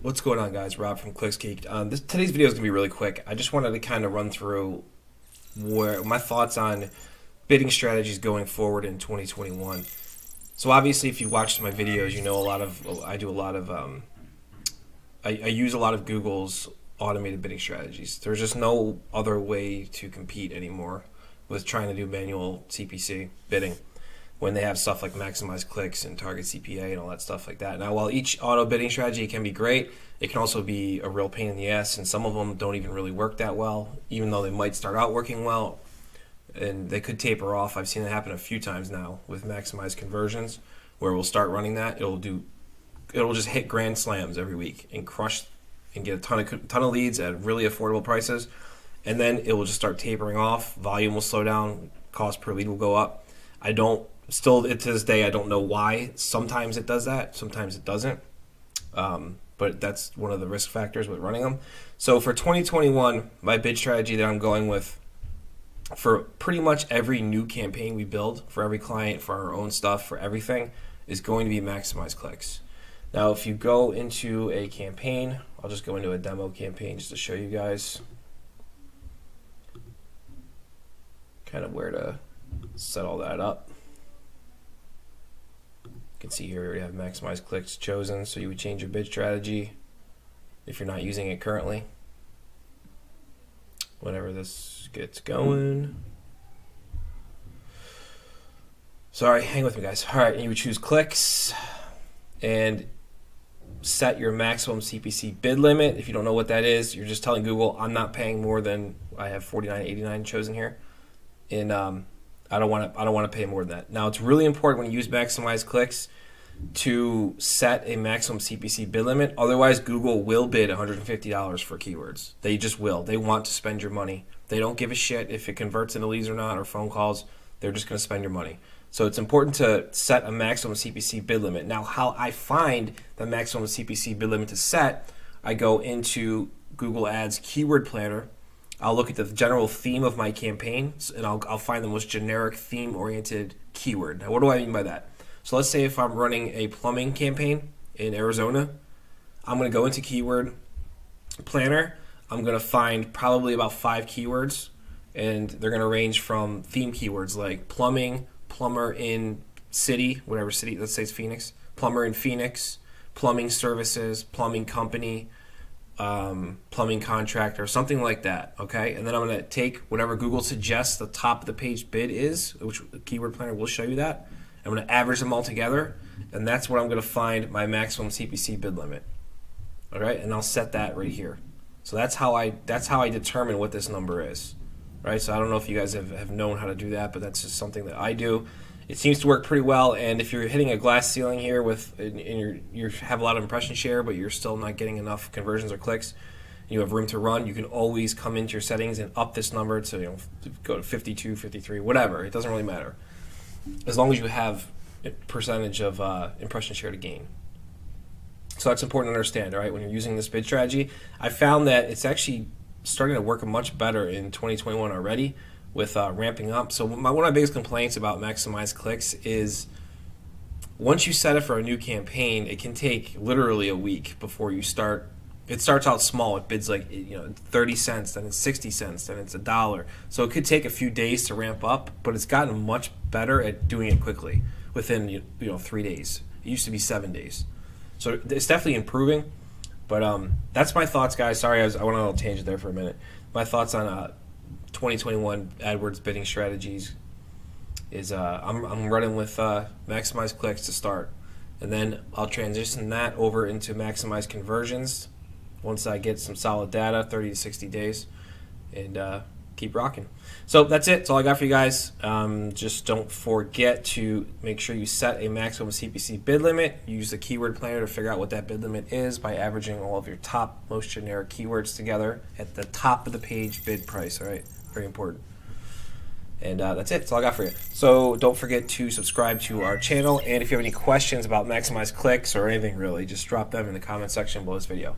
What's going on, guys? Rob from ClicksGeek. Today's video is going to be really quick. I just wanted to kind of run through where my thoughts on bidding strategies going forward in 2021. So obviously, if you watched my videos, you know I use a lot of Google's automated bidding strategies. There's just no other way to compete anymore with trying to do manual CPC bidding when they have stuff like maximize clicks and target CPA and all that stuff like that. Now, while each auto bidding strategy can be great, it can also be a real pain in the ass, and some of them don't even really work that well, even though they might start out working well, and they could taper off. I've seen it happen a few times now with maximize conversions, where we'll start running that. It'll just hit grand slams every week and crush and get a ton of leads at really affordable prices, and then it will just start tapering off. Volume will slow down, cost per lead will go up. Still, to this day, I don't know why. Sometimes it does that, sometimes it doesn't. But that's one of the risk factors with running them. So for 2021, my bid strategy that I'm going with for pretty much every new campaign we build, for every client, for our own stuff, for everything, is going to be maximize clicks. Now, if you go into a campaign, I'll just go into a demo campaign just to show you guys kind of where to set all that up. You can see here we have maximize clicks chosen, so you would change your bid strategy if you're not using it currently. Whenever this gets going. Sorry, hang with me, guys. All right, and you would choose clicks and set your maximum CPC bid limit. If you don't know what that is, you're just telling Google, I'm not paying more than, I have $49.89 chosen here, and I don't want to pay more than that. Now, it's really important when you use maximize clicks to set a maximum CPC bid limit. Otherwise, Google will bid $150 for keywords. They just will. They want to spend your money. They don't give a shit if it converts into leads or not, or phone calls. They're just going to spend your money. So it's important to set a maximum CPC bid limit. Now, how I find the maximum CPC bid limit to set, I go into Google Ads Keyword Planner. I'll look at the general theme of my campaign, and I'll find the most generic theme-oriented keyword. Now, what do I mean by that? So let's say if I'm running a plumbing campaign in Arizona, I'm going to go into Keyword Planner. I'm going to find probably about 5 keywords, and they're going to range from theme keywords like plumbing, plumber in city, whatever city, let's say it's Phoenix, plumber in Phoenix, plumbing services, plumbing company, plumbing contractor, something like that, okay? And then I'm going to take whatever Google suggests the top of the page bid is, which the Keyword Planner will show you that. I'm going to average them all together, and that's what I'm going to find my maximum CPC bid limit. All right, and I'll set that right here. So that's how I determine what this number is. Right? So I don't know if you guys have known how to do that, but that's just something that I do. It seems to work pretty well, and if you're hitting a glass ceiling here and you have a lot of impression share, but you're still not getting enough conversions or clicks, and you have room to run, you can always come into your settings and up this number to go to 52, 53, whatever. It doesn't really matter, as long as you have a percentage of impression share to gain. So that's important to understand, all right, when you're using this bid strategy. I found that it's actually starting to work much better in 2021 already with ramping up. So one of my biggest complaints about maximize clicks is once you set it for a new campaign, it can take literally a week before you start. It starts out small. It bids like 30 cents, then it's 60 cents, then it's $1. So it could take a few days to ramp up, but it's gotten much better at doing it quickly within 3 days. It used to be 7 days. So it's definitely improving. But that's my thoughts, guys. Sorry, I went on a little tangent there for a minute. My thoughts on 2021 AdWords bidding strategies is I'm running with maximize clicks to start, and then I'll transition that over into maximize conversions once I get some solid data, 30 to 60 days, and keep rocking. So that's it. That's all I got for you guys. Just don't forget to make sure you set a maximum CPC bid limit. Use the Keyword Planner to figure out what that bid limit is by averaging all of your top most generic keywords together at the top of the page bid price. All right, very important. And that's it. That's all I got for you. So don't forget to subscribe to our channel. And if you have any questions about maximize clicks or anything really, just drop them in the comment section below this video.